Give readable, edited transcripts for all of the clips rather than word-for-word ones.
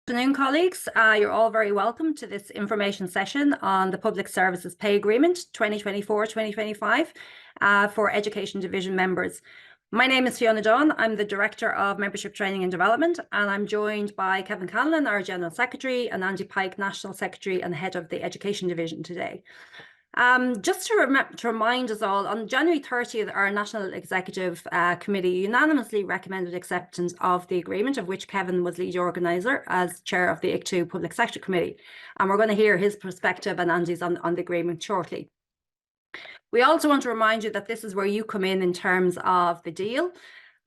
Afternoon, colleagues. You're all very welcome to this information session on the Public Services Pay Agreement 2024-2025 for Education Division members. My name is Fiona Dunn. I'm the Director of Membership Training and Development, and I'm joined by Kevin Canlon, our General Secretary, and Andy Pike, National Secretary and Head of the Education Division today. Just to remind us all, on January 30th, our National Executive Committee unanimously recommended acceptance of the agreement, of which Kevin was lead organiser as chair of the ICTU Public Sector Committee. And we're going to hear his perspective and Andy's on the agreement shortly. We also want to remind you that this is where you come in terms of the deal.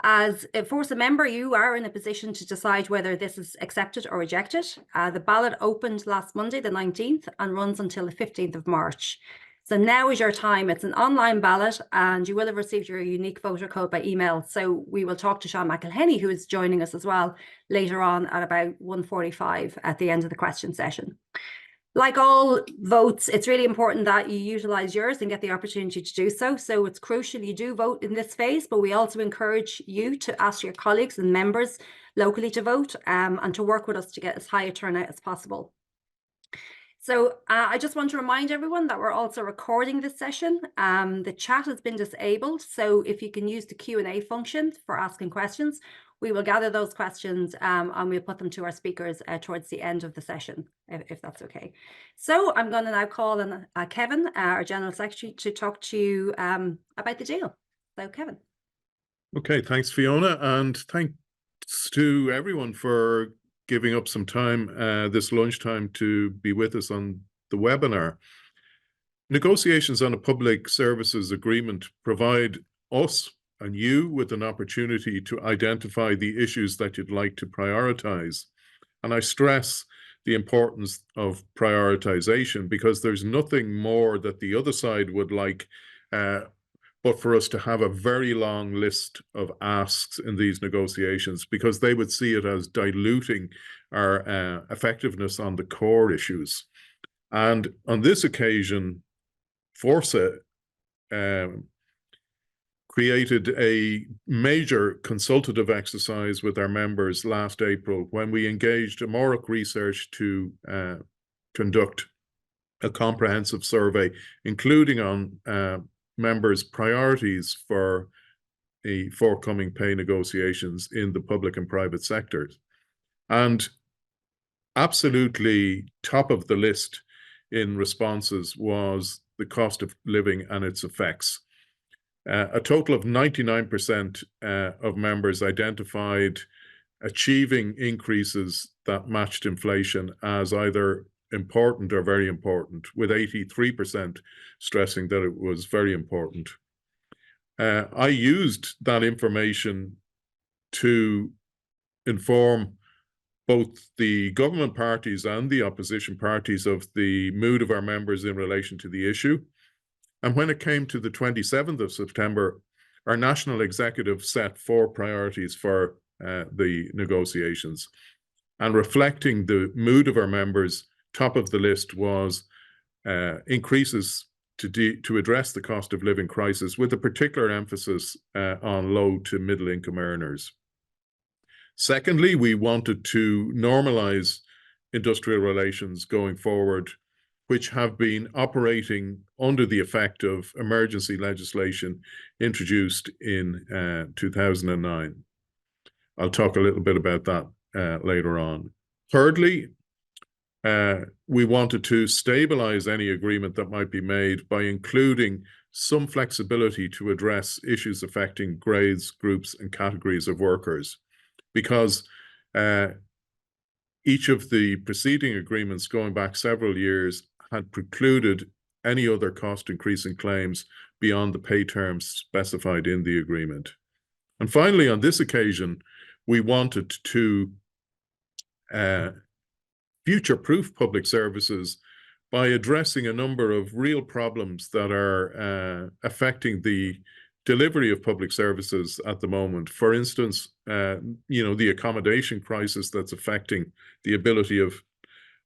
As a Fórsa member, you are in a position to decide whether this is accepted or rejected. The ballot opened last Monday, the 19th, and runs until the 15th of March. So now is your time. It's an online ballot, and you will have received your unique voter code by email. So we will talk to Sean McElhenney, who is joining us as well later on at about 1:45 at the end of the question session. Like all votes, it's really important that you utilise yours and get the opportunity to do so. So it's crucial you do vote in this phase, but we also encourage you to ask your colleagues and members locally to vote and to work with us to get as high a turnout as possible. So I just want to remind everyone that we're also recording this session. The chat has been disabled, so if you can use the Q&A function for asking questions, we will gather those questions and we'll put them to our speakers towards the end of the session, if that's okay. So I'm going to now call on Kevin, our General Secretary, to talk to you about the deal. So Kevin. Okay, thanks Fiona, and thanks to everyone for giving up some time this lunchtime to be with us on the webinar. Negotiations on a public services agreement provide us and you with an opportunity to identify the issues that you'd like to prioritise. And I stress the importance of prioritisation, because there's nothing more that the other side would like but for us to have a very long list of asks in these negotiations, because they would see it as diluting our effectiveness on the core issues. And on this occasion, Fórsa created a major consultative exercise with our members last April when we engaged Amoric Research to conduct a comprehensive survey, including on members' priorities for the forthcoming pay negotiations in the public and private sectors. And absolutely top of the list in responses was the cost of living and its effects. A total of 99% of members identified achieving increases that matched inflation as either important or very important, with 83% stressing that it was very important. I used that information to inform both the government parties and the opposition parties of the mood of our members in relation to the issue. And when it came to the 27th of September, our national executive set 4 priorities for the negotiations. And reflecting the mood of our members, top of the list was increases to address the cost of living crisis, with a particular emphasis on low to middle income earners. Secondly, we wanted to normalise industrial relations going forward, which have been operating under the effect of emergency legislation introduced in 2009. I'll talk a little bit about that later on. Thirdly, we wanted to stabilize any agreement that might be made by including some flexibility to address issues affecting grades, groups, and categories of workers, because each of the preceding agreements going back several years had precluded any other cost increasing claims beyond the pay terms specified in the agreement. And finally, on this occasion, we wanted to future-proof public services by addressing a number of real problems that are affecting the delivery of public services at the moment. For instance, the accommodation crisis that's affecting the ability of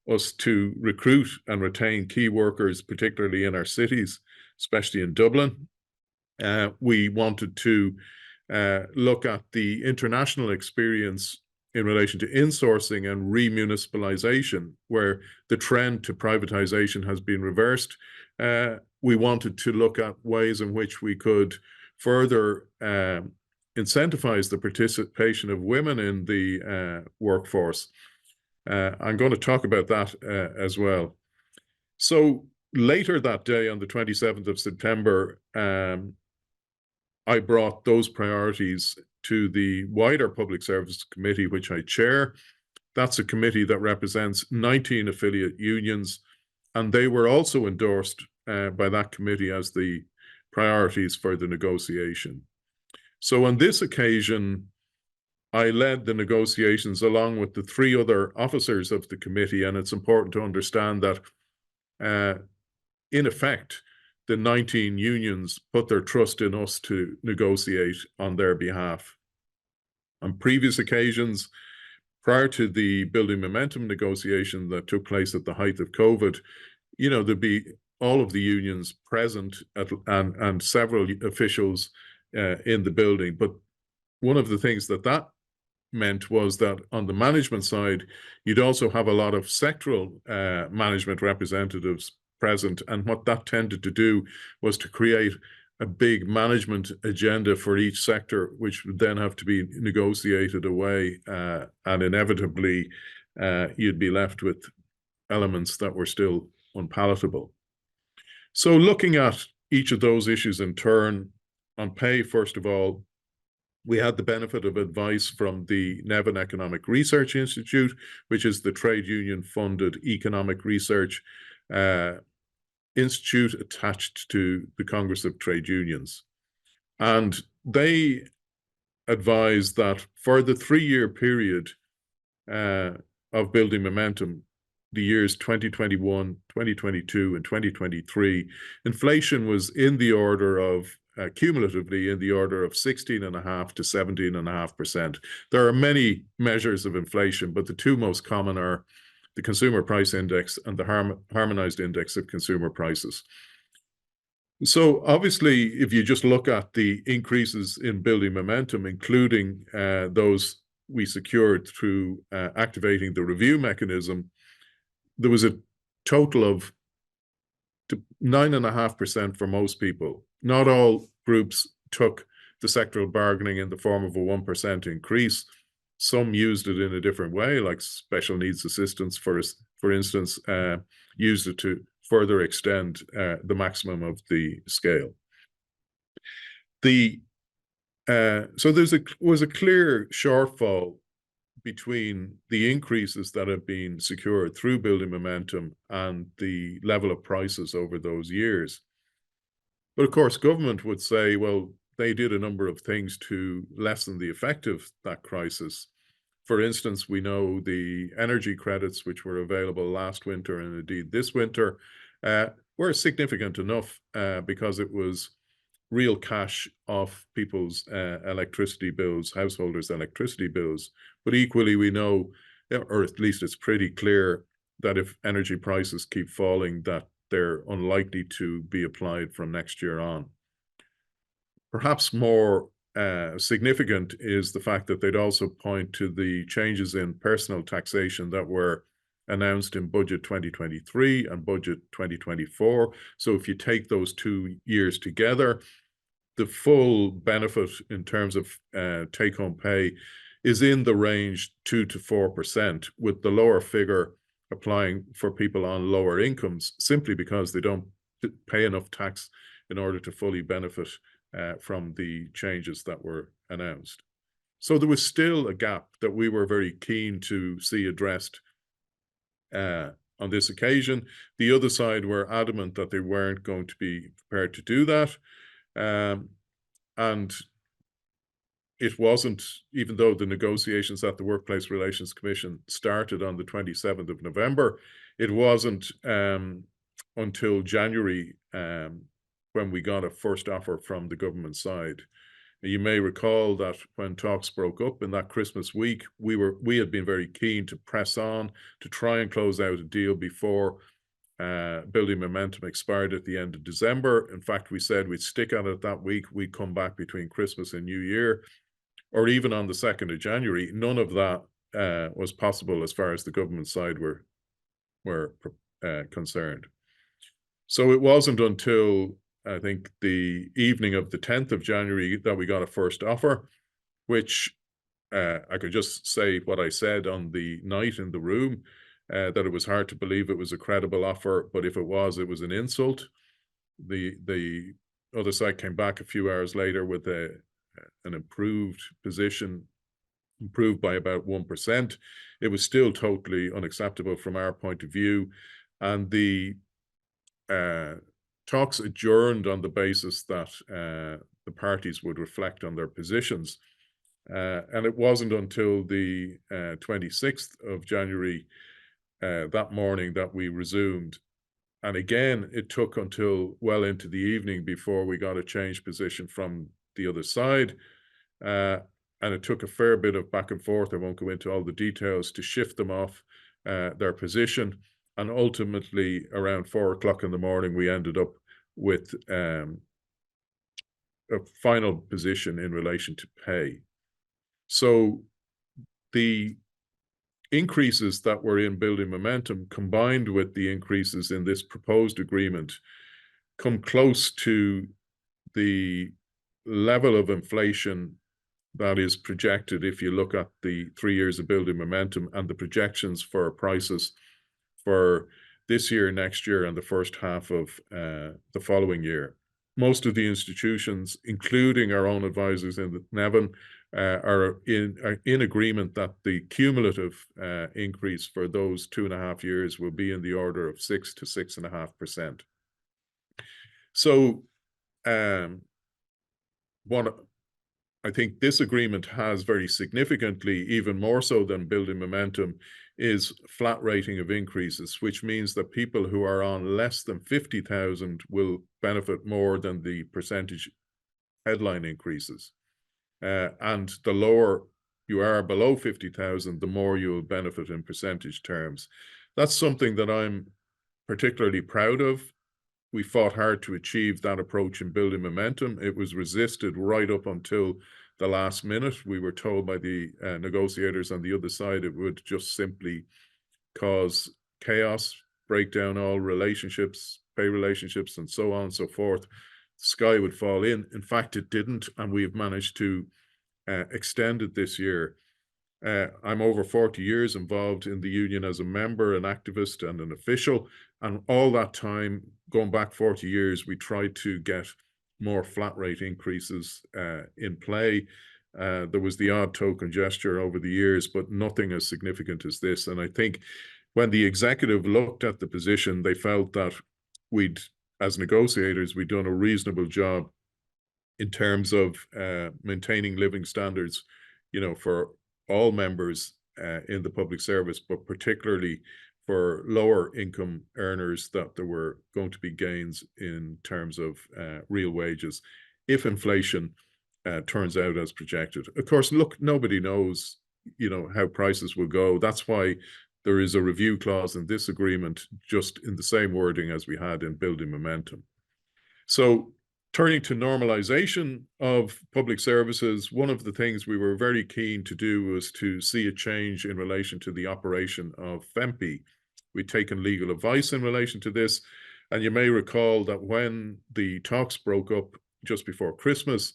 us to recruit and retain key workers, particularly in our cities, especially in Dublin. We wanted to look at the international experience in relation to insourcing and remunicipalization, where the trend to privatization has been reversed. We wanted to look at ways in which we could further incentivize the participation of women in the workforce. I'm going to talk about that as well. So later that day, on the 27th of September, I brought those priorities to the wider Public Service Committee, which I chair. That's a committee that represents 19 affiliate unions, and they were also endorsed by that committee as the priorities for the negotiation. So on this occasion, I led the negotiations along with the 3 other officers of the committee, and it's important to understand that in effect, the 19 unions put their trust in us to negotiate on their behalf. On previous occasions, prior to the building momentum negotiation that took place at the height of COVID, you know, there'd be all of the unions present and several officials in the building. But one of the things that meant was that on the management side, you'd also have a lot of sectoral management representatives present. And what that tended to do was to create a big management agenda for each sector, which would then have to be negotiated away. And inevitably, you'd be left with elements that were still unpalatable. So looking at each of those issues in turn, on pay, first of all, we had the benefit of advice from the Nevin Economic Research Institute, which is the trade union-funded economic research institute attached to the Congress of Trade Unions. And they advised that for the 3-year period of building momentum, the years 2021, 2022, and 2023, inflation was in the order of cumulatively in the order of 16.5% to 17.5%. There are many measures of inflation, but the 2 most common are the Consumer Price Index and the Harmonized Index of Consumer Prices. So obviously, if you just look at the increases in building momentum, including those we secured through activating the review mechanism, there was a total of 9.5% for most people. Not all groups took the sectoral bargaining in the form of a 1% increase. Some used it in a different way, like special needs assistance, for instance, used it to further extend the maximum of the scale. So there was a clear shortfall between the increases that have been secured through building momentum and the level of prices over those years. But of course, government would say, well, they did a number of things to lessen the effect of that crisis. For instance, we know the energy credits, which were available last winter and indeed this winter, were significant enough because it was real cash off people's electricity bills, householders' electricity bills. But equally, we know, or at least it's pretty clear, that if energy prices keep falling, that they're unlikely to be applied from next year on. Perhaps more significant is the fact that they'd also point to the changes in personal taxation that were announced in Budget 2023 and Budget 2024. So if you take those 2 years together, the full benefit in terms of take-home pay is in the range 2 to 4%, with the lower figure applying for people on lower incomes, simply because they don't pay enough tax in order to fully benefit from the changes that were announced. So there was still a gap that we were very keen to see addressed on this occasion. The other side were adamant that they weren't going to be prepared to do that. And it wasn't, even though the negotiations at the Workplace Relations Commission started on the 27th of November, it wasn't until January when we got a first offer from the government side. You may recall that when talks broke up in that Christmas week, we had been very keen to press on to try and close out a deal before building momentum expired at the end of December. In fact, we said we'd stick at it that week. We'd come back between Christmas and New Year, or even on the 2nd of January. None of that was possible as far as the government side were concerned. So it wasn't until I think the evening of the 10th of January that we got a first offer, which I could just say what I said on the night in the room, that it was hard to believe it was a credible offer, but if it was an insult. The other side came back a few hours later with an improved position, improved by about 1%. It was still totally unacceptable from our point of view, and the talks adjourned on the basis that the parties would reflect on their positions. And it wasn't until the 26th of January that morning that we resumed. And again, it took until well into the evening before we got a change position from the other side. And it took a fair bit of back and forth. I won't go into all the details to shift them off their position. And ultimately, around 4 o'clock in the morning, we ended up with a final position in relation to pay. So the increases that were in building momentum, combined with the increases in this proposed agreement, come close to the level of inflation that is projected if you look at the 3 years of building momentum and the projections for prices for this year, next year, and the first half of the following year. Most of the institutions, including our own advisors in the Nevin, are in agreement that the cumulative increase for those 2.5 years will be in the order of 6 to 6.5%. So I think this agreement has very significantly, even more so than building momentum, is flat rating of increases, which means that people who are on less than 50,000 will benefit more than the percentage headline increases. And the lower you are below 50,000, the more you will benefit in percentage terms. That's something that I'm particularly proud of. We fought hard to achieve that approach in building momentum. It was resisted right up until the last minute. We were told by the negotiators on the other side it would just simply cause chaos, break down all relationships, pay relationships, and so on and so forth. The sky would fall in. In fact, it didn't, and we've managed to extend it this year. I'm over 40 years involved in the union as a member, an activist, and an official. And all that time, going back 40 years, we tried to get more flat rate increases in play. There was the odd token gesture over the years, but nothing as significant as this. And I think when the executive looked at the position, they felt that as negotiators, we'd done a reasonable job in terms of maintaining living standards, for all members in the public service, but particularly for lower income earners, that there were going to be gains in terms of real wages if inflation turns out as projected. Of course, look, nobody knows, how prices will go. That's why there is a review clause in this agreement, just in the same wording as we had in building momentum. So turning to normalization of public services, one of the things we were very keen to do was to see a change in relation to the operation of FEMPI. We'd taken legal advice in relation to this, and you may recall that when the talks broke up just before Christmas,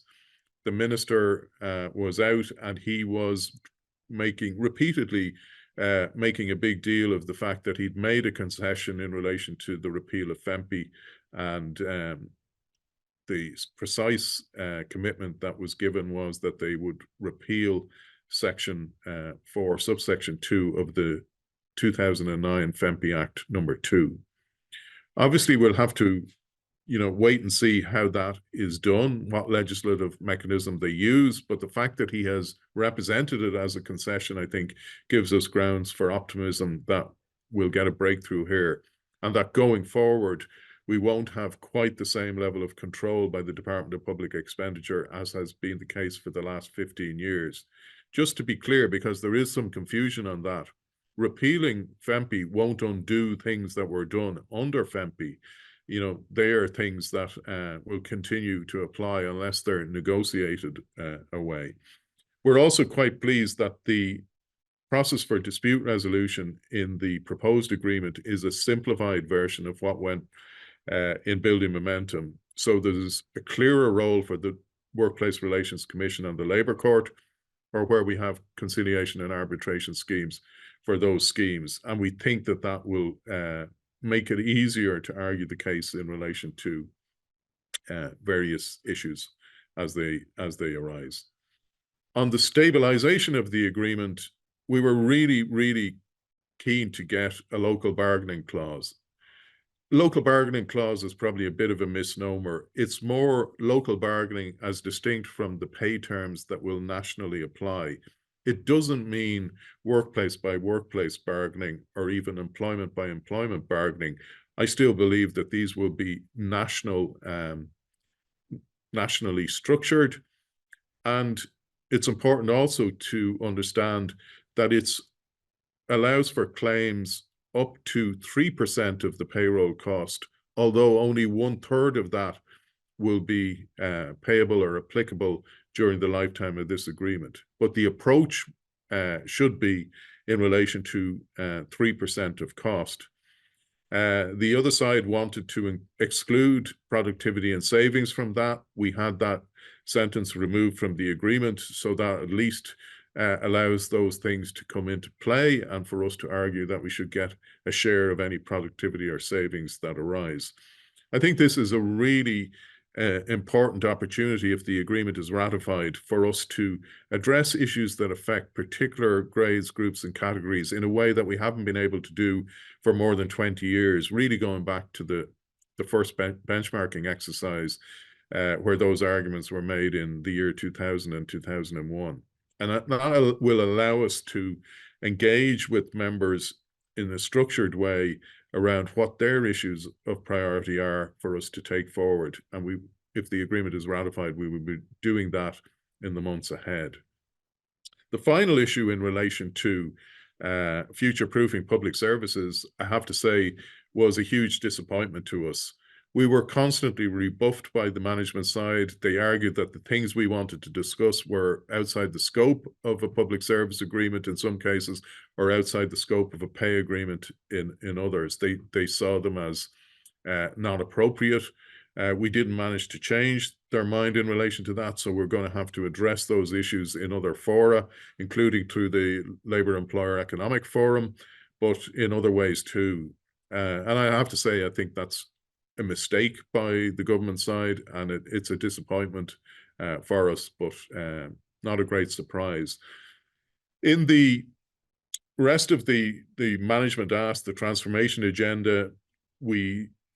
the minister was out, and he was repeatedly making a big deal of the fact that he'd made a concession in relation to the repeal of FEMPI, and the precise commitment that was given was that they would repeal Section 4, subsection 2 of the 2009 FEMPI Act number 2. Obviously, we'll have to, wait and see how that is done, what legislative mechanism they use. But the fact that he has represented it as a concession, I think, gives us grounds for optimism that we'll get a breakthrough here, and that going forward, we won't have quite the same level of control by the Department of Public Expenditure as has been the case for the last 15 years. Just to be clear, because there is some confusion on that, repealing FEMPI won't undo things that were done under FEMPI. They are things that will continue to apply unless they're negotiated away. We're also quite pleased that the process for dispute resolution in the proposed agreement is a simplified version of what went in building momentum. So there's a clearer role for the Workplace Relations Commission and the Labour Court, or where we have conciliation and arbitration schemes for those schemes. And we think that that will make it easier to argue the case in relation to various issues as they arise. On the stabilization of the agreement, we were really keen to get a local bargaining clause. Local bargaining clause is probably a bit of a misnomer. It's more local bargaining as distinct from the pay terms that will nationally apply. It doesn't mean workplace by workplace bargaining or even employment by employment bargaining. I still believe that these will be nationally structured. And it's important also to understand that it allows for claims up to 3% of the payroll cost, although only 1/3 of that will be payable or applicable during the lifetime of this agreement. But the approach should be in relation to 3% of cost. The other side wanted to exclude productivity and savings from that. We had that sentence removed from the agreement, so that at least allows those things to come into play and for us to argue that we should get a share of any productivity or savings that arise. I think this is a really important opportunity, if the agreement is ratified, for us to address issues that affect particular grades, groups and categories in a way that we haven't been able to do for more than 20 years, really going back to the first benchmarking exercise where those arguments were made in the year 2000 and 2001. And that will allow us to engage with members in a structured way around what their issues of priority are for us to take forward. And if the agreement is ratified, we will be doing that in the months ahead. The final issue in relation to future-proofing public services, I have to say, was a huge disappointment to us. We were constantly rebuffed by the management side. They argued that the things we wanted to discuss were outside the scope of a public service agreement in some cases, or outside the scope of a pay agreement in others. They saw them as not appropriate. We didn't manage to change their mind in relation to that, so we're going to have to address those issues in other fora, including through the Labour Employer Economic Forum, but in other ways too. And I have to say, I think that's a mistake by the government side, and it's a disappointment for us, but not a great surprise. In the rest of the management asked, the transformation agenda,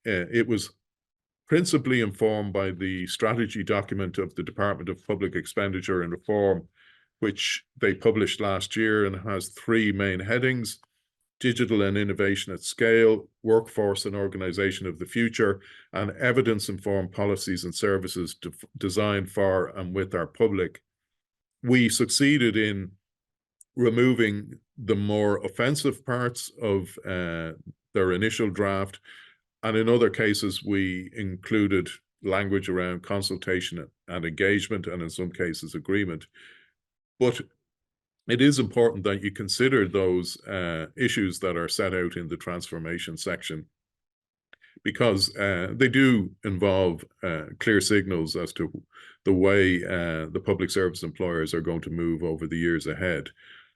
it was principally informed by the strategy document of the Department of Public Expenditure and Reform, which they published last year and has 3 main headings: digital and innovation at scale, workforce and organization of the future, and evidence-informed policies and services designed for and with our public. We succeeded in removing the more offensive parts of their initial draft, and in other cases, we included language around consultation and engagement, and in some cases, agreement. But it is important that you consider those issues that are set out in the transformation section, because they do involve clear signals as to the way the public service employers are going to move over the years ahead.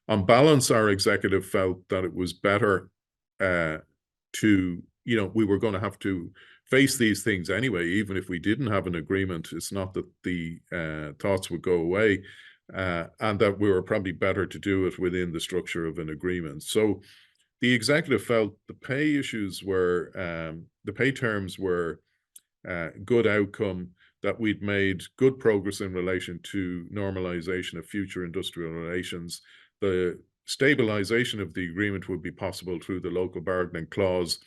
On balance, our executive felt that it was better we were going to have to face these things anyway, even if we didn't have an agreement. It's not that the thoughts would go away. And that we were probably better to do it within the structure of an agreement. So the executive felt the pay issues were, the pay terms were good outcome, that we'd made good progress in relation to normalization of future industrial relations. The stabilization of the agreement would be possible through the local bargaining clause,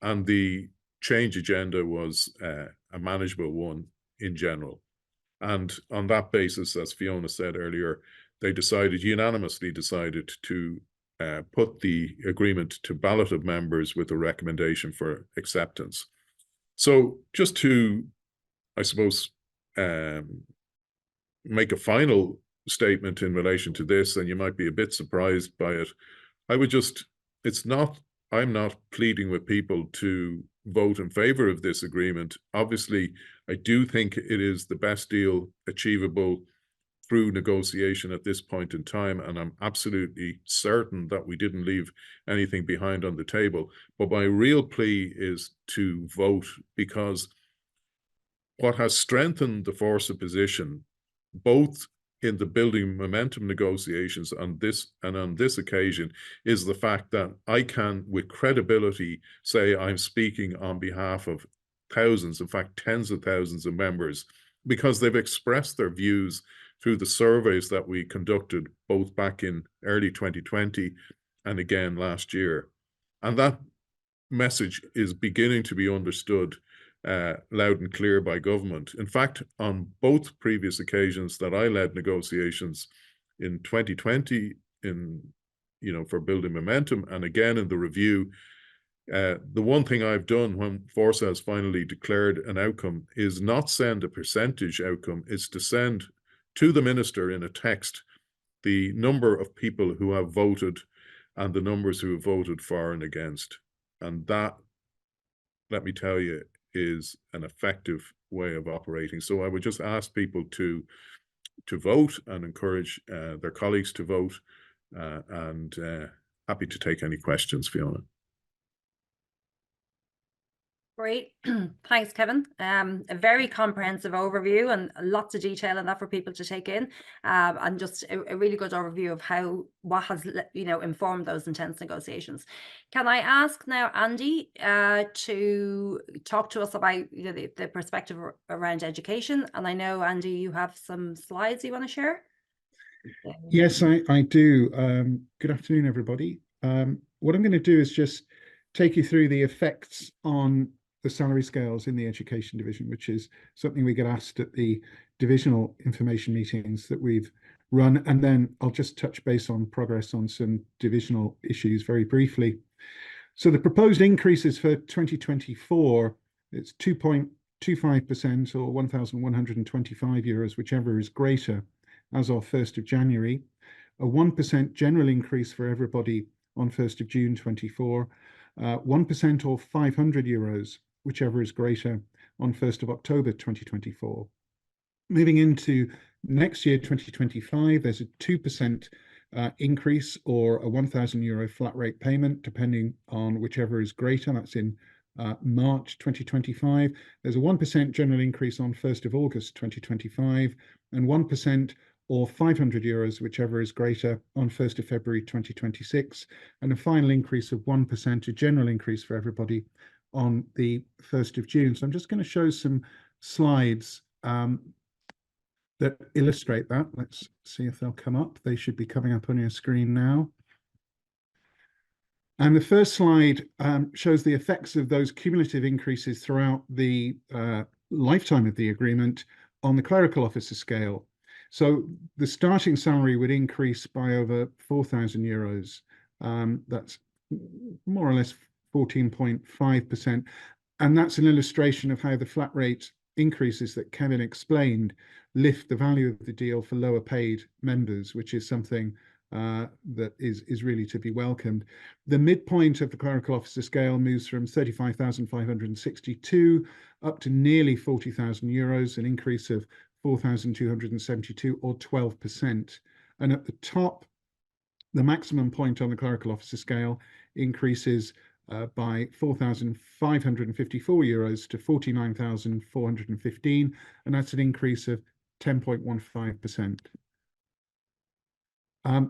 and the change agenda was a manageable one in general. And on that basis, as Fiona said earlier, they unanimously decided to put the agreement to ballot of members with a recommendation for acceptance. So just to, I suppose, make a final statement in relation to this, and you might be a bit surprised by it. I would just, I'm not pleading with people to vote in favor of this agreement. Obviously, I do think it is the best deal achievable through negotiation at this point in time, and I'm absolutely certain that we didn't leave anything behind on the table. But my real plea is to vote, because what has strengthened the Fórsa position, both in the building momentum negotiations on this occasion, is the fact that I can, with credibility, say I'm speaking on behalf of thousands, in fact, tens of thousands of members, because they've expressed their views through the surveys that we conducted both back in early 2020 and again last year. And that message is beginning to be understood loud and clear by government. In fact, on both previous occasions that I led negotiations, in 2020 for building momentum, and again in the review, the one thing I've done when Fórsa has finally declared an outcome is not send a percentage outcome, it's to send to the minister in a text the number of people who have voted and the numbers who have voted for and against. And that, let me tell you, is an effective way of operating. So I would just ask people to vote and encourage their colleagues to vote, and happy to take any questions, Fiona. Great. Thanks, Kevin. A very comprehensive overview and lots of detail in that for people to take in, and just a really good overview of what has informed those intense negotiations. Can I ask now Andy to talk to us about the perspective around education? And I know, Andy, you have some slides you want to share. Yes, I do. Good afternoon, everybody. What I'm going to do is just take you through the effects on the salary scales in the education division, which is something we get asked at the divisional information meetings that we've run. And then I'll just touch base on progress on some divisional issues very briefly. So the proposed increases for 2024, it's 2.25% or €1,125, whichever is greater, as of 1st of January, a 1% general increase for everybody on 1st of June 24, 1% or €500, whichever is greater, on 1st of October 2024. Moving into next year, 2025, there's a 2% increase or a €1,000 flat rate payment, depending on whichever is greater. That's in March 2025. There's a 1% general increase on 1st of August 2025, and 1% or €500, whichever is greater, on 1st of February 2026, and a final increase of 1%, a general increase for everybody, on the 1st of June. So I'm just going to show some slides that illustrate that. Let's see if they'll come up. They should be coming up on your screen now. And the first slide shows the effects of those cumulative increases throughout the lifetime of the agreement on the clerical officer scale. So the starting salary would increase by over €4,000. That's more or less 14.5%. And that's an illustration of how the flat rate increases that Kevin explained lift the value of the deal for lower paid members, which is something that is really to be welcomed. The midpoint of the clerical officer scale moves from 35,562 up to nearly €40,000, an increase of 4,272 or 12%. And at the top, the maximum point on the clerical officer scale increases by €4,554 to 49,415, and that's an increase of 10.15%.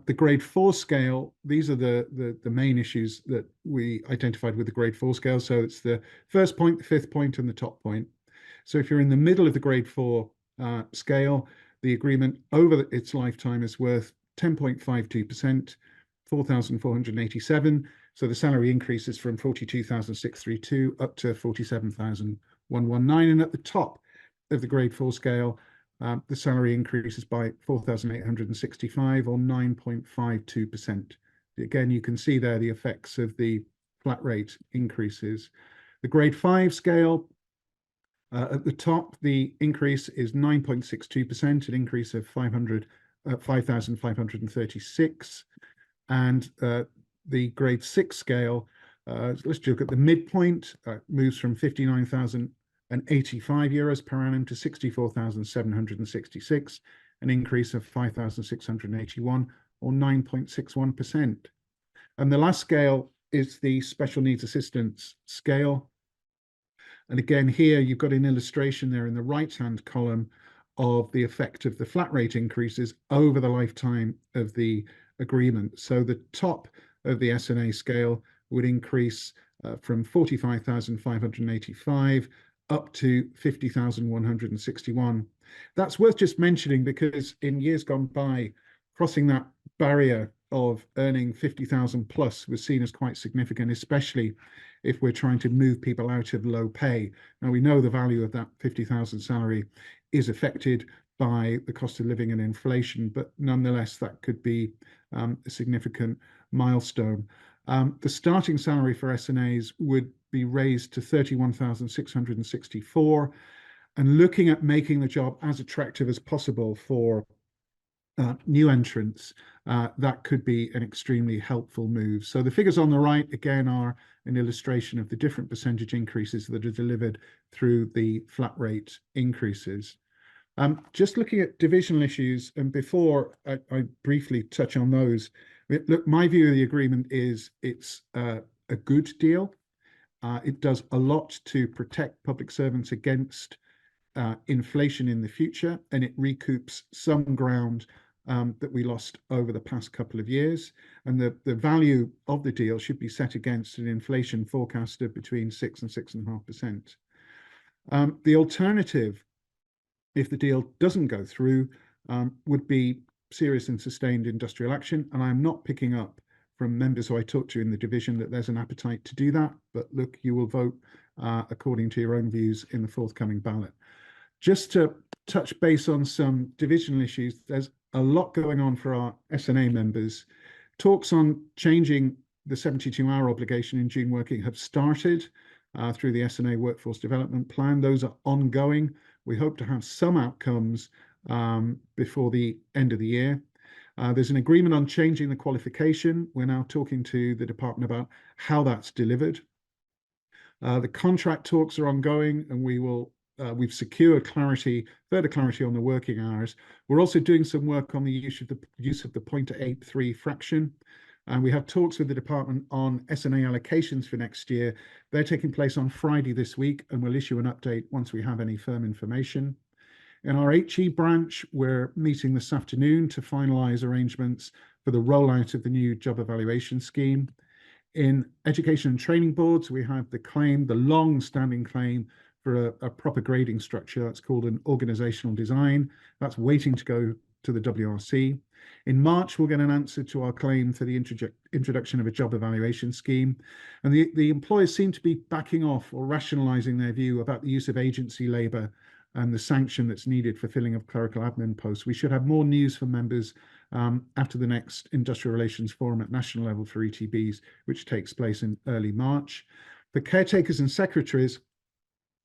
The grade 4 scale, these are the main issues that we identified with the grade 4 scale. So it's the first point, the fifth point, and the top point. So if you're in the middle of the grade 4 scale, the agreement over its lifetime is worth 10.52%, 4,487. So the salary increases from 42,632 up to 47,119. And at the top of the grade 4 scale, the salary increases by 4,865 or 9.52%. Again, you can see there the effects of the flat rate increases. The grade 5 scale, at the top, the increase is 9.62%, an increase of at 5,536. And the grade 6 scale, let's look at the midpoint, moves from 59,085 euros per annum to 64,766, an increase of 5,681 or 9.61%. And the last scale is the special needs assistance scale. And again, here you've got an illustration there in the right-hand column of the effect of the flat rate increases over the lifetime of the agreement. So the top of the S&A scale would increase from 45,585 up to 50,161. That's worth just mentioning because in years gone by, crossing that barrier of earning 50,000 plus was seen as quite significant, especially if we're trying to move people out of low pay. Now, we know the value of that 50,000 salary is affected by the cost of living and inflation, but nonetheless, that could be a significant milestone. The starting salary for SNAs would be raised to 31,664, and looking at making the job as attractive as possible for new entrants, that could be an extremely helpful move. So the figures on the right, again, are an illustration of the different percentage increases that are delivered through the flat rate increases. Just looking at divisional issues, and before I briefly touch on those, look, my view of the agreement is it's a good deal. It does a lot to protect public servants against inflation in the future, and it recoups some ground that we lost over the past couple of years. And the value of the deal should be set against an inflation forecast of between 6 and 6.5%. The alternative, if the deal doesn't go through, would be serious and sustained industrial action. And I'm not picking up from members who I talked to in the division that there's an appetite to do that. But look, you will vote according to your own views in the forthcoming ballot. Just to touch base on some divisional issues, there's a lot going on for our SNA members. Talks on changing the 72-hour obligation in June working have started through the SNA Workforce Development Plan. Those are ongoing. We hope to have some outcomes before the end of the year. There's an agreement on changing the qualification. We're now talking to the department about how that's delivered. The contract talks are ongoing, and we've secured further clarity on the working hours. We're also doing some work on the use of the 0.83 fraction. And we have talks with the department on SNA allocations for next year. They're taking place on Friday this week, and we'll issue an update once we have any firm information. In our HE branch, we're meeting this afternoon to finalise arrangements for the rollout of the new job evaluation scheme. In education and training boards, we have the long-standing claim for a proper grading structure. That's called an organisational design. That's waiting to go to the WRC. In March, we'll get an answer to our claim for the introduction of a job evaluation scheme. And the employers seem to be backing off or rationalising their view about the use of agency labour and the sanction that's needed for filling of clerical admin posts. We should have more news from members after the next Industrial Relations Forum at national level for ETBs, which takes place in early March. For caretakers and secretaries,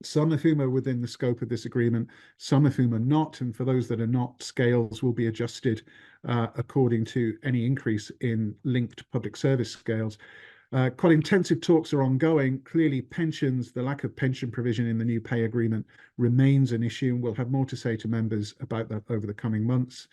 some of whom are within the scope of this agreement, some of whom are not, and for those that are not, scales will be adjusted according to any increase in linked public service scales. Quite intensive talks are ongoing. Clearly, pensions, the lack of pension provision in the new pay agreement remains an issue, and we'll have more to say to members about that over the coming months.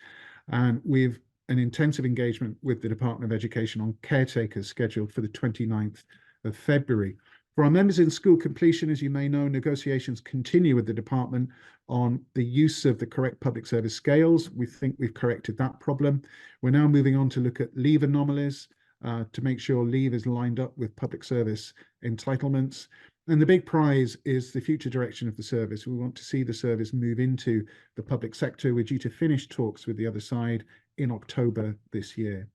And we've an intensive engagement with the Department of Education on caretakers scheduled for the 29th of February. For our members in school completion, as you may know, negotiations continue with the department on the use of the correct public service scales. We think we've corrected that problem. We're now moving on to look at leave anomalies to make sure leave is lined up with public service entitlements. And the big prize is the future direction of the service. We want to see the service move into the public sector. We're due to finish talks with the other side in October this year.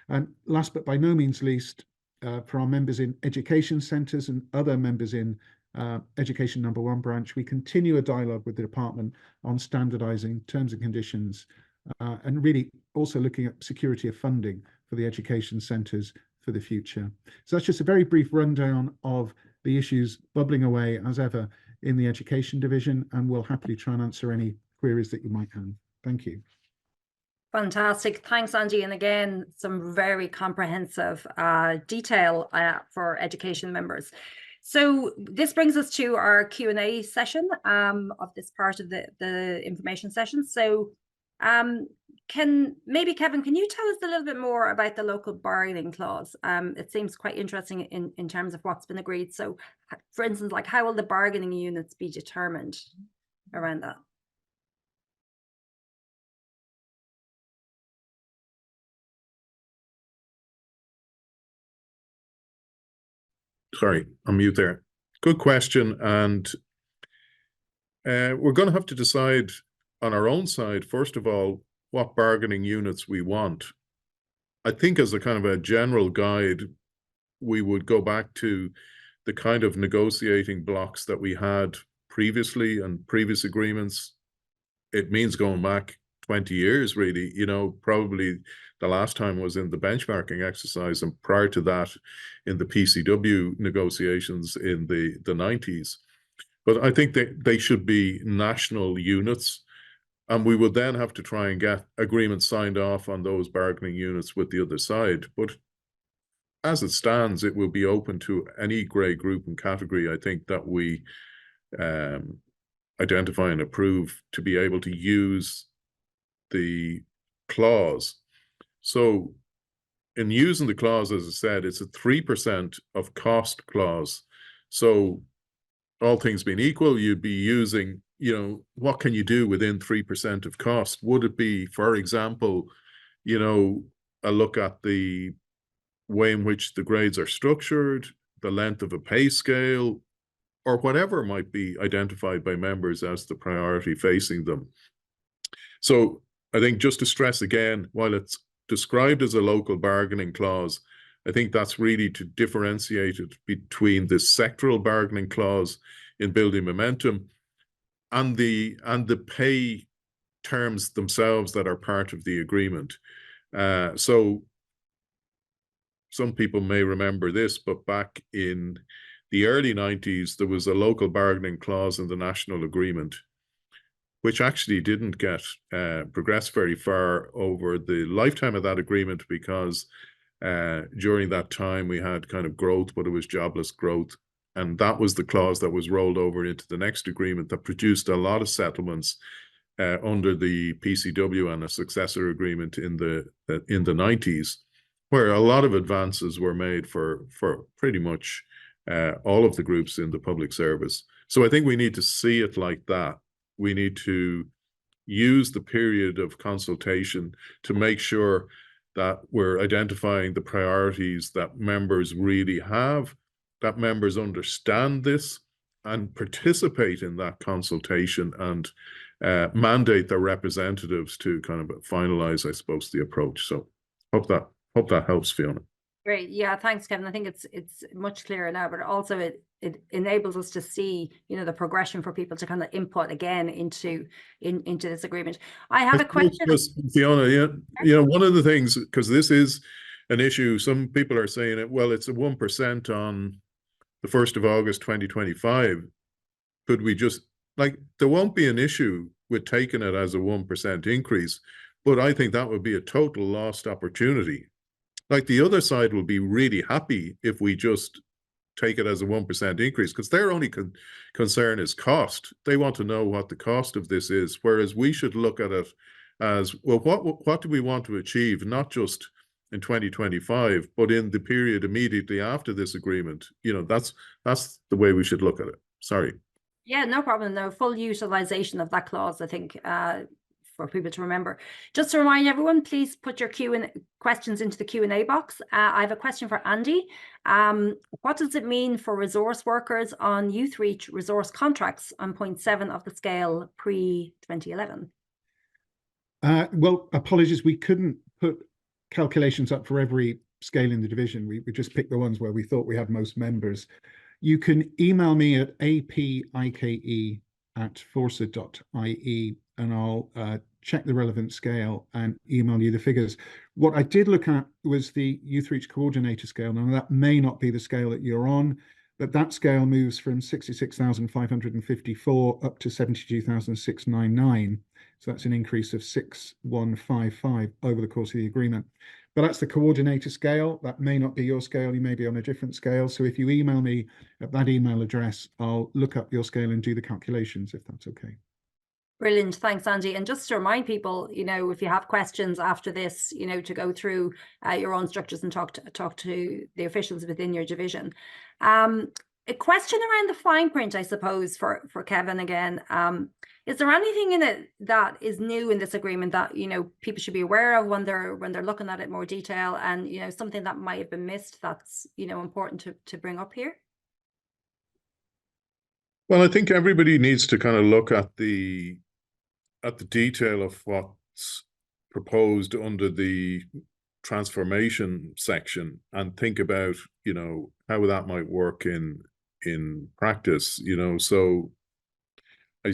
And last but by no means least, for our members in education centres and other members in Education Number 1 branch, we continue a dialogue with the department on standardising terms and conditions and really also looking at security of funding for the education centres for the future. So that's just a very brief rundown of the issues bubbling away as ever in the education division, and we'll happily try and answer any queries that you might have. Thank you. Fantastic. Thanks, Angie. And again, some very comprehensive detail for education members. So this brings us to our Q&A session of this part of the information session. So Kevin, can you tell us a little bit more about the local bargaining clause? It seems quite interesting in terms of what's been agreed. So for instance, like how will the bargaining units be determined around that? Sorry, I'm mute there. Good question. And we're going to have to decide on our own side, first of all, what bargaining units we want. I think as a kind of a general guide, we would go back to the kind of negotiating blocks that we had previously and previous agreements. It means going back 20 years, really. You know, probably the last time was in the benchmarking exercise, and prior to that in the PCW negotiations in the 90s. But I think they should be national units, and we would then have to try and get agreements signed off on those bargaining units with the other side. But as it stands, it will be open to any grade group and category, I think, that we identify and approve to be able to use the clause. So in using the clause, as I said, it's a 3% of cost clause. So all things being equal, you'd be using, you know, what can you do within 3% of cost? Would it be, for example, you know, a look at the way in which the grades are structured, the length of a pay scale, or whatever might be identified by members as the priority facing them. So I think, just to stress again, while it's described as a local bargaining clause, I think that's really to differentiate it between the sectoral bargaining clause in building momentum and the pay terms themselves that are part of the agreement. So some people may remember this, but back in the early 90s, there was a local bargaining clause in the national agreement, which actually didn't get progress very far over the lifetime of that agreement, because during that time we had kind of growth, but it was jobless growth. And that was the clause that was rolled over into the next agreement that produced a lot of settlements under the PCW and a successor agreement in the 90s, where a lot of advances were made for pretty much all of the groups in the public service. So I think we need to see it like that. We need to use the period of consultation to make sure that we're identifying the priorities that members really have, that members understand this and participate in that consultation, and mandate their representatives to kind of finalize, I suppose, the approach. So hope that helps, Fiona. Great. Yeah, thanks, Kevin. I think it's much clearer now, but also it enables us to see, you know, the progression for people to kind of input again into this agreement. I have a question. Fiona, yeah, you know, one of the things, because this is an issue, some people are saying it, well, it's a 1% on the 1st of August 2025. Could we just, like, there won't be an issue with taking it as a 1% increase, but I think that would be a total lost opportunity. Like, the other side will be really happy if we just take it as a 1% increase, because their only concern is cost. They want to know what the cost of this is, whereas we should look at it as, well, what do we want to achieve, not just in 2025, but in the period immediately after this agreement. You know, that's the way we should look at it. Sorry. Yeah, no problem. No, full utilization of that clause, I think, for people to remember. Just to remind everyone, please put your questions into the Q&A box. I have a question for Andy. What does it mean for resource workers on Youth Reach resource contracts on point 7 of the scale pre-2011? Well, apologies, we couldn't put calculations up for every scale in the division. We just picked the ones where we thought we had most members. You can email me at apike@fórsa.ie, and I'll check the relevant scale and email you the figures. What I did look at was the Youth Reach Coordinator scale. Now, that may not be the scale that you're on, but that scale moves from 66,554 up to 72,699. So that's an increase of 6,155 over the course of the agreement. But that's the coordinator scale. That may not be your scale. You may be on a different scale. So if you email me at that email address, I'll look up your scale and do the calculations, if that's okay. Brilliant. Thanks, Andy. And just to remind people, you know, if you have questions after this, you know, to go through your own structures and talk to the officials within your division. A question around the fine print, I suppose, for Kevin again. Is there anything in it that is new in this agreement that, you know, people should be aware of when they're looking at it in more detail, and, you know, something that might have been missed that's, you know, important to bring up here? Well, I think everybody needs to kind of look at the detail of what's proposed under the transformation section and think about, you know, how that might work in practice, you know. So I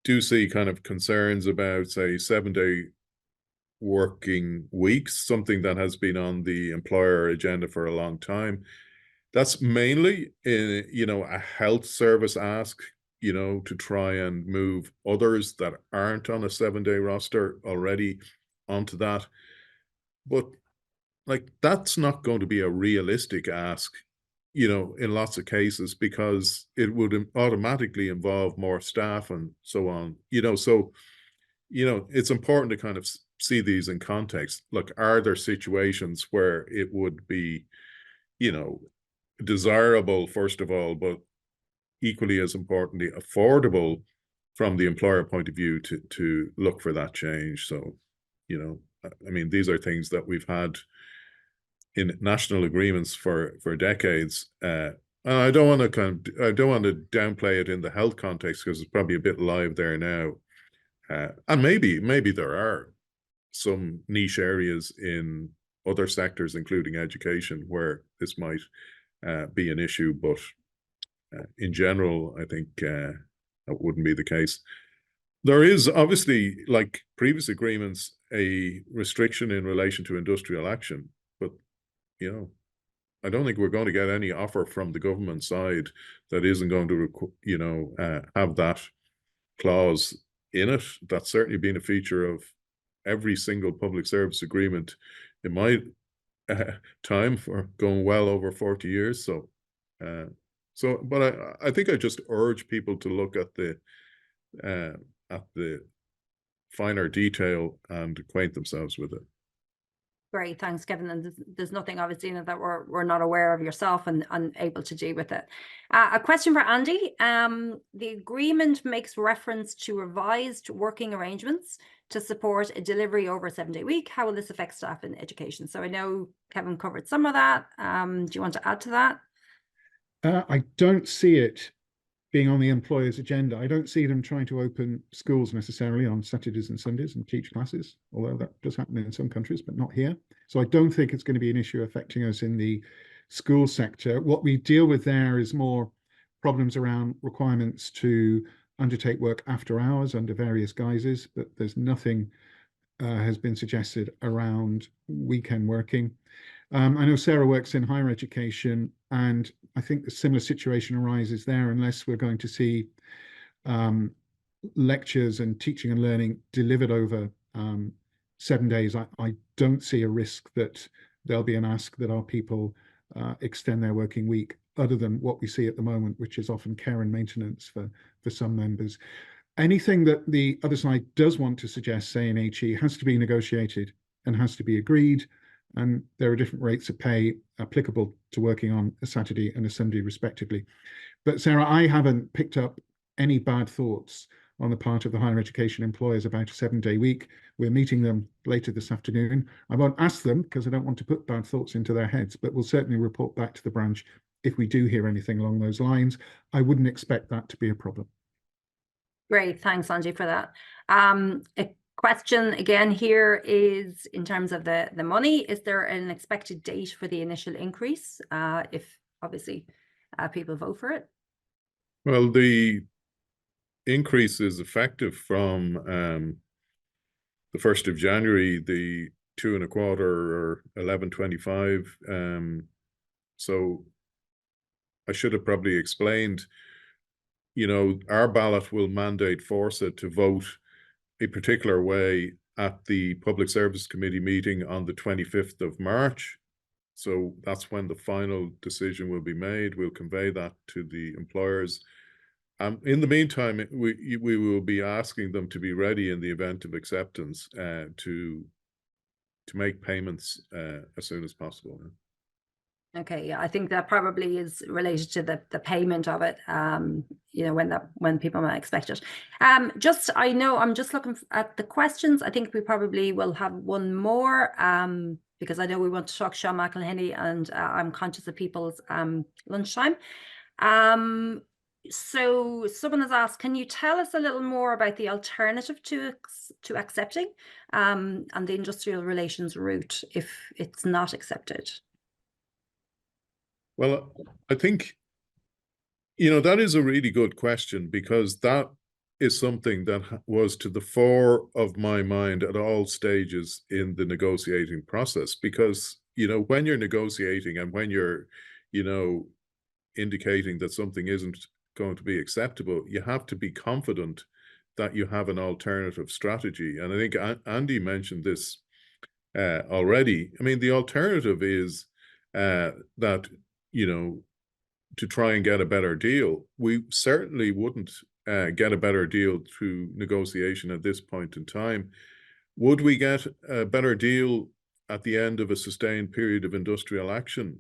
do see kind of concerns about, say, 7-day working weeks, something that has been on the employer agenda for a long time. That's mainly, you know, a health service ask, you know, to try and move others that aren't on a 7-day roster already onto that. But like, that's not going to be a realistic ask, you know, in lots of cases, because it would automatically involve more staff and so on, you know. So, you know, it's important to kind of see these in context. Look, are there situations where it would be, you know, desirable, first of all, but equally as importantly, affordable from the employer point of view to look for that change? So, you know, I mean, these are things that we've had in national agreements for decades. And I don't want to downplay it in the health context, because it's probably a bit live there now. And maybe there are some niche areas in other sectors, including education, where this might be an issue, but in general, I think that wouldn't be the case. There is obviously, like previous agreements, a restriction in relation to industrial action, but, you know, I don't think we're going to get any offer from the government side that isn't going to, you know, have that clause in it. That's certainly been a feature of every single public service agreement in my time, for going well over 40 years. So, but I think I just urge people to look at the finer detail and acquaint themselves with it. Great, thanks, Kevin. And there's nothing obviously in it that we're not aware of yourself and able to do with it. A question for Andy. The agreement makes reference to revised working arrangements to support a delivery over a 7-day week. How will this affect staff in education? So I know Kevin covered some of that. Do you want to add to that? I don't see it being on the employer's agenda. I don't see them trying to open schools necessarily on Saturdays and Sundays and teach classes, although that does happen in some countries, but not here. So I don't think it's going to be an issue affecting us in the school sector. What we deal with there is more problems around requirements to undertake work after hours under various guises, but there's nothing has been suggested around weekend working. I know Sarah works in higher education, and I think a similar situation arises there, unless we're going to see lectures and teaching and learning delivered over 7 days. I don't see a risk that there'll be an ask that our people extend their working week, other than what we see at the moment, which is often care and maintenance for some members. Anything that the other side does want to suggest, say in HE, has to be negotiated and has to be agreed. And there are different rates of pay applicable to working on a Saturday and a Sunday, respectively. But Sarah, I haven't picked up any bad thoughts on the part of the higher education employers about a 7-day week. We're meeting them later this afternoon. I won't ask them because I don't want to put bad thoughts into their heads, but we'll certainly report back to the branch if we do hear anything along those lines. I wouldn't expect that to be a problem. Great, thanks, Angie, for that. A question again here is in terms of the money. Is there an expected date for the initial increase, if obviously people vote for it? Well, the increase is effective from the 1st of January, the 2.25 or 11.25. So I should have probably explained, you know, our ballot will mandate Fórsa to vote a particular way at the Public Service Committee meeting on the 25th of March. So that's when the final decision will be made. We'll convey that to the employers. In the meantime, we will be asking them to be ready in the event of acceptance to make payments as soon as possible. Okay, yeah, I think that probably is related to the payment of it, you know, when people might expect it. I know I'm just looking at the questions. I think we probably will have one more, because I know we want to talk Sean McElhinney, and I'm conscious of people's lunchtime. So someone has asked, can you tell us a little more about the alternative to accepting, and the industrial relations route if it's not accepted? Well, I think, you know, that is a really good question, because that is something that was to the fore of my mind at all stages in the negotiating process. Because, you know, when you're negotiating and when you're, you know, indicating that something isn't going to be acceptable, you have to be confident that you have an alternative strategy. And I think Andy mentioned this already. I mean, the alternative is that, you know, to try and get a better deal. We certainly wouldn't get a better deal through negotiation at this point in time. Would we get a better deal at the end of a sustained period of industrial action?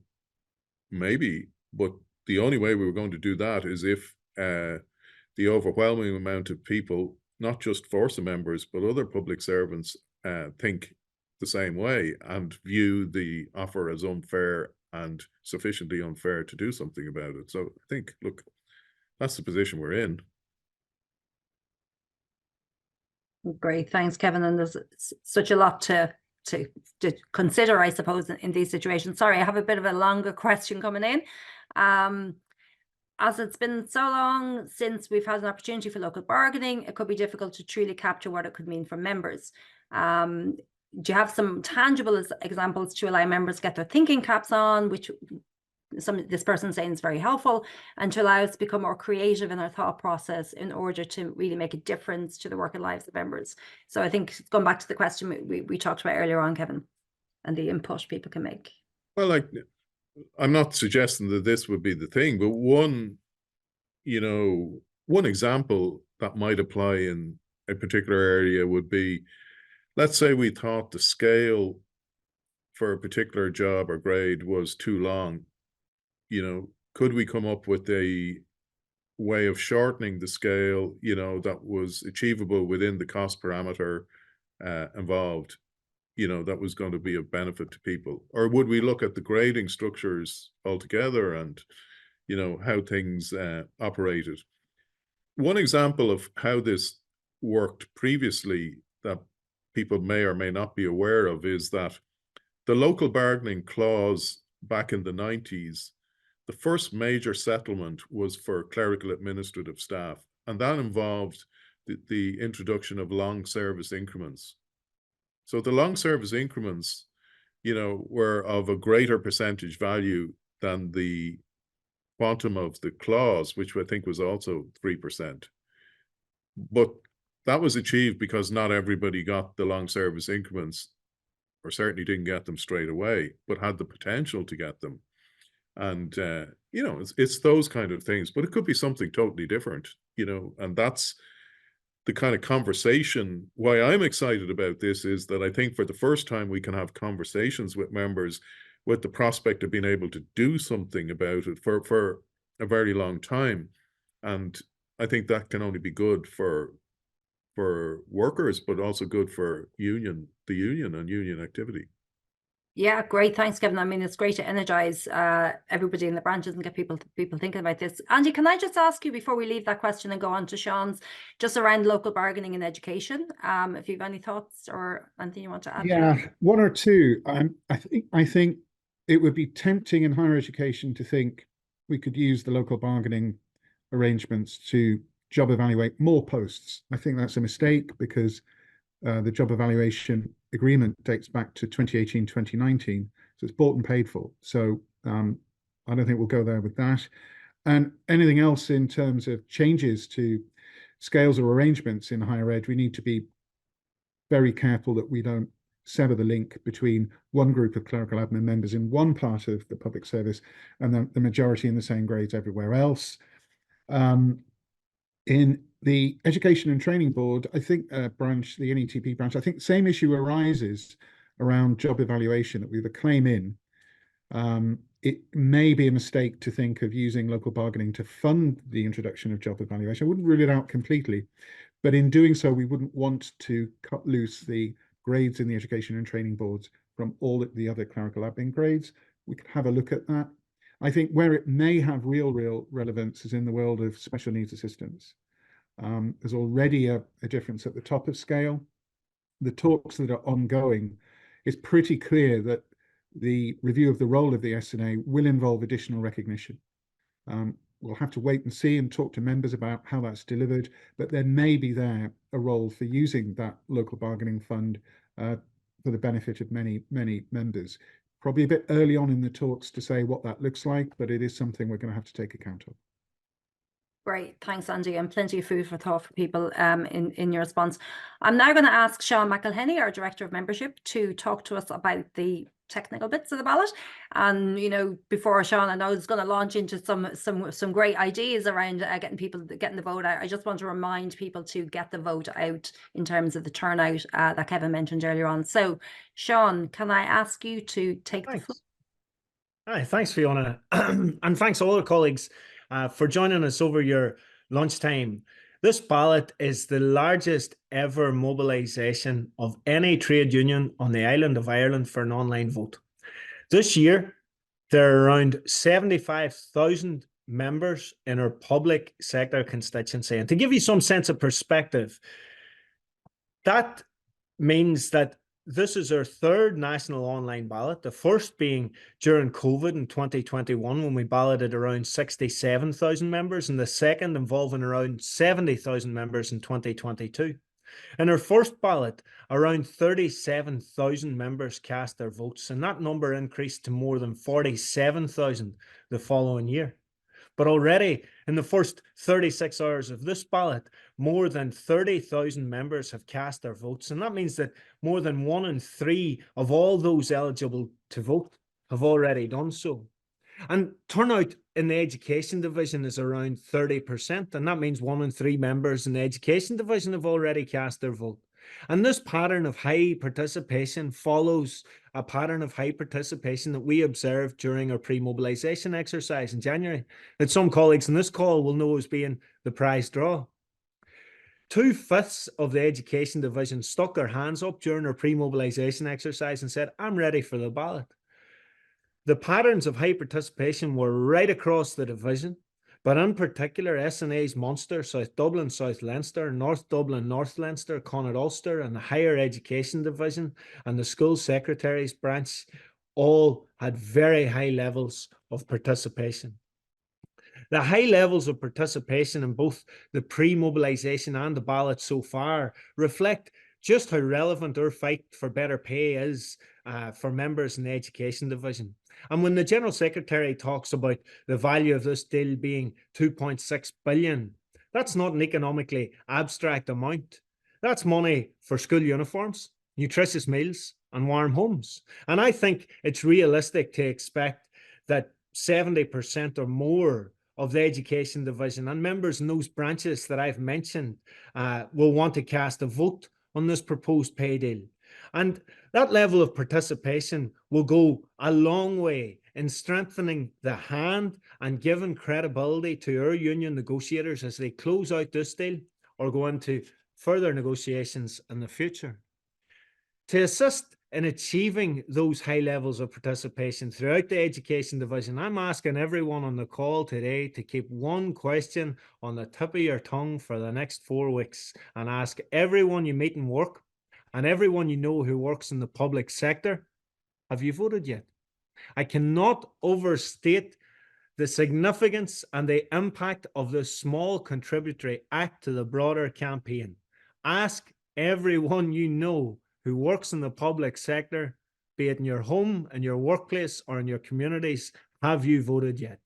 Maybe, but the only way we were going to do that is if the overwhelming amount of people, not just Fórsa members, but other public servants, think the same way and view the offer as unfair and sufficiently unfair to do something about it. So I think, look, that's the position we're in. Great, thanks, Kevin. And there's such a lot to consider, I suppose, in these situations. Sorry, I have a bit of a longer question coming in. As it's been so long since we've had an opportunity for local bargaining, it could be difficult to truly capture what it could mean for members. Do you have some tangible examples to allow members to get their thinking caps on, which this person saying is very helpful, and to allow us to become more creative in our thought process in order to really make a difference to the working lives of members? So I think going back to the question we talked about earlier on, Kevin, and the input people can make. Well, like, I'm not suggesting that this would be the thing, but one example that might apply in a particular area would be, let's say we thought the scale for a particular job or grade was too long. You know, could we come up with a way of shortening the scale, you know, that was achievable within the cost parameter involved, you know, that was going to be of benefit to people? Or would we look at the grading structures altogether and, you know, how things operated? One example of how this worked previously that people may or may not be aware of is that the local bargaining clause back in the 90s, the first major settlement was for clerical administrative staff, and that involved the introduction of long service increments. So the long service increments, you know, were of a greater percentage value than the quantum of the clause, which I think was also 3%. But that was achieved because not everybody got the long service increments, or certainly didn't get them straight away, but had the potential to get them. And, you know, it's those kind of things, but it could be something totally different, you know, and that's the kind of conversation. Why I'm excited about this is that I think for the first time we can have conversations with members with the prospect of being able to do something about it for a very long time. And I think that can only be good for workers, but also good for the union and union activity. Yeah, great. Thanks, Kevin. I mean, it's great to energize everybody in the branches and get people thinking about this. Andy, can I just ask you before we leave that question and go on to Sean's, just around local bargaining and education, if you have any thoughts or anything you want to add? Yeah, one or two. I think it would be tempting in higher education to think we could use the local bargaining arrangements to job evaluate more posts. I think that's a mistake, because the job evaluation agreement dates back to 2018, 2019. So it's bought and paid for. So I don't think we'll go there with that. And anything else in terms of changes to scales or arrangements in higher ed, we need to be very careful that we don't sever the link between one group of clerical admin members in one part of the public service and the majority in the same grades everywhere else. In the Education and Training Board, I think branch, the NETP branch, I think the same issue arises around job evaluation that we have a claim in. It may be a mistake to think of using local bargaining to fund the introduction of job evaluation. I wouldn't rule it out completely, but in doing so, we wouldn't want to cut loose the grades in the Education and Training Boards from all the other clerical admin grades. We could have a look at that. I think where it may have real relevance is in the world of special needs assistants. There's already a difference at the top of scale. The talks that are ongoing, it's pretty clear that the review of the role of the SNA will involve additional recognition. We'll have to wait and see and talk to members about how that's delivered, but there may be there a role for using that local bargaining fund for the benefit of many members. Probably a bit early on in the talks to say what that looks like, but it is something we're going to have to take account of. Great, thanks, Andy, and plenty of food for thought for people in your response. I'm now going to ask Sean McElhenney, our Director of Membership, to talk to us about the technical bits of the ballot. And before Sean, I know is going to launch into some great ideas around getting the vote out. I just want to remind people to get the vote out in terms of the turnout that Kevin mentioned earlier on. So, Sean, can I ask you to take the floor? Hi, thanks, Fiona, and thanks all our colleagues for joining us over your lunchtime. This ballot is the largest ever mobilisation of any trade union on the island of Ireland for an online vote. This year, there are around 75,000 members in our public sector constituency. And to give you some sense of perspective, that means that this is our third national online ballot, the first being during COVID in 2021 when we balloted around 67,000 members, and the second involving around 70,000 members in 2022. In our first ballot, around 37,000 members cast their votes, and that number increased to more than 47,000 the following year. But already in the first 36 hours of this ballot, more than 30,000 members have cast their votes. And that means that more than 1 in 3 of all those eligible to vote have already done so. And turnout in the education division is around 30%. And that means 1 in 3 members in the education division have already cast their vote. And this pattern of high participation follows a pattern of high participation that we observed during our pre-mobilisation exercise in January, that some colleagues in this call will know as being the prize draw. 2/5 of the education division stuck their hands up during our pre-mobilisation exercise and said, "I'm ready for the ballot." The patterns of high participation were right across the division, but in particular, SNA's Munster, South Dublin, South Leinster, North Dublin, North Leinster, Connacht Ulster, and the Higher Education Division and the School Secretaries branch all had very high levels of participation. The high levels of participation in both the pre-mobilisation and the ballot so far reflect just how relevant our fight for better pay is for members in the Education Division. And when the General Secretary talks about the value of this deal being 2.6 billion, that's not an economically abstract amount. That's money for school uniforms, nutritious meals, and warm homes. And I think it's realistic to expect that 70% or more of the Education Division and members in those branches that I've mentioned will want to cast a vote on this proposed pay deal. And that level of participation will go a long way in strengthening the hand and giving credibility to our union negotiators as they close out this deal or go into further negotiations in the future. To assist in achieving those high levels of participation throughout the Education Division, I'm asking everyone on the call today to keep one question on the tip of your tongue for the next 4 weeks and ask everyone you meet in work and everyone you know who works in the public sector, have you voted yet? I cannot overstate the significance and the impact of this small contributory act to the broader campaign. Ask everyone you know who works in the public sector, be it in your home, in your workplace, or in your communities, have you voted yet?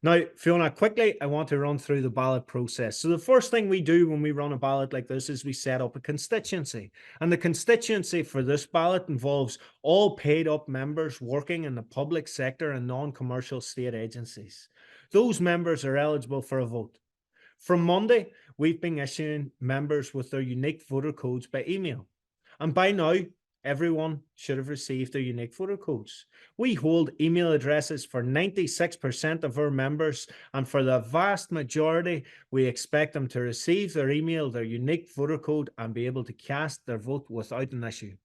Now, Fiona, quickly, I want to run through the ballot process. So the first thing we do when we run a ballot like this is we set up a constituency. And the constituency for this ballot involves all paid up members working in the public sector and non-commercial state agencies. Those members are eligible for a vote. From Monday, we've been issuing members with their unique voter codes by email. And by now, everyone should have received their unique voter codes. We hold email addresses for 96% of our members, and for the vast majority, we expect them to receive their email, their unique voter code, and be able to cast their vote without an issue.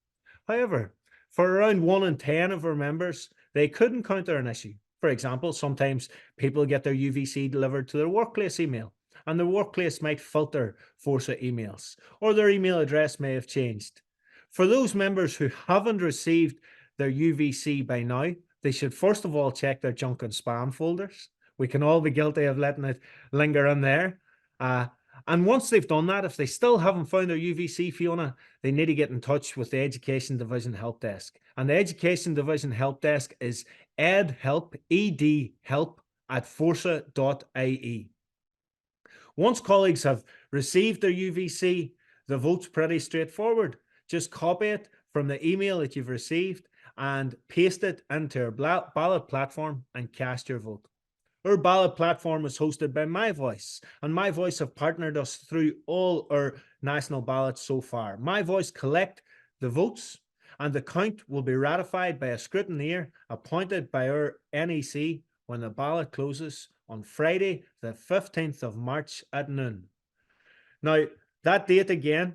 However, for around 1 in 10 of our members, they could encounter an issue. For example, sometimes people get their UVC delivered to their workplace email, and their workplace might filter Fórsa emails, or their email address may have changed. For those members who haven't received their UVC by now, they should first of all check their junk and spam folders. We can all be guilty of letting it linger in there. And once they've done that, if they still haven't found their UVC, Fiona, they need to get in touch with the Education Division Help Desk. And the Education Division Help Desk is edhelp, edhelp at fórsa.ie. Once colleagues have received their UVC, the vote's pretty straightforward. Just copy it from the email that you've received and paste it into our ballot platform and cast your vote. Our ballot platform is hosted by MyVoice, and MyVoice have partnered us through all our national ballots so far. MyVoice collect the votes, and the count will be ratified by a scrutineer appointed by our NEC when the ballot closes on Friday, the 15th of March at noon. Now, that date again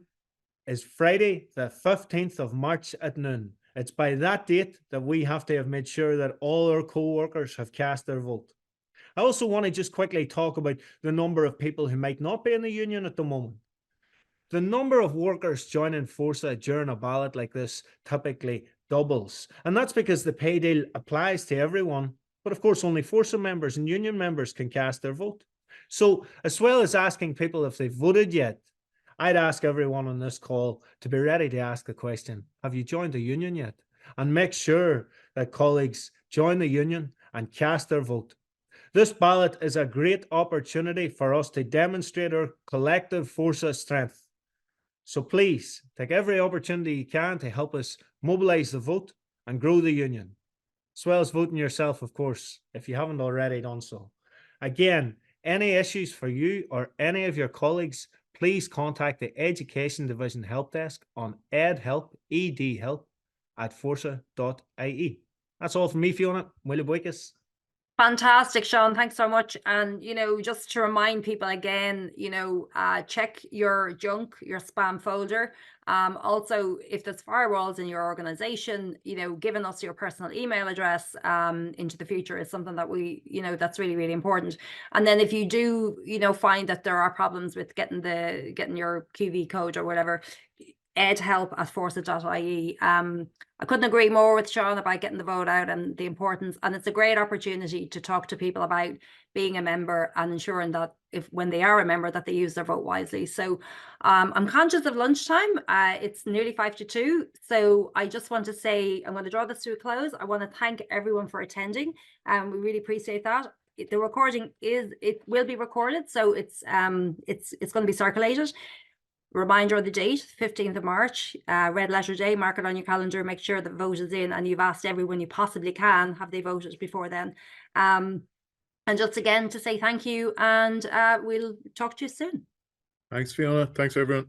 is Friday, the 15th of March at noon. It's by that date that we have to have made sure that all our co-workers have cast their vote. I also want to just quickly talk about the number of people who might not be in the union at the moment. The number of workers joining Fórsa during a ballot like this typically doubles. And that's because the pay deal applies to everyone, but of course only Fórsa members and union members can cast their vote. So as well as asking people if they've voted yet, I'd ask everyone on this call to be ready to ask the question, have you joined the union yet? And make sure that colleagues join the union and cast their vote. This ballot is a great opportunity for us to demonstrate our collective Fórsa strength. So please take every opportunity you can to help us mobilize the vote and grow the union, as well as voting yourself, of course, if you haven't already done so. Again, any issues for you or any of your colleagues, please contact the Education Division Help Desk on edhelp, edhelp at fórsa.ie. That's all from me, Fiona. Willie Boykus. Fantastic, Sean. Thanks so much. And, just to remind people again, check your junk, your spam folder. Also, if there's firewalls in your organization, giving us your personal email address into the future is something that we, that's really, really important. And then if you do, find that there are problems with getting your QV code or whatever, edhelp at fórsa.ie. I couldn't agree more with Sean about getting the vote out and the importance, and it's a great opportunity to talk to people about being a member and ensuring that when they are a member that they use their vote wisely. So I'm conscious of lunchtime. It's nearly 5:02, so I just want to say I'm going to draw this to a close. I want to thank everyone for attending, and we really appreciate that. The recording will be recorded, so it's going to be circulated. Reminder of the date, 15th of March, red letter day, mark it on your calendar, make sure the vote is in, and you've asked everyone you possibly can, have they voted before then. And just again to say thank you, and we'll talk to you soon. Thanks, Fiona. Thanks, everyone.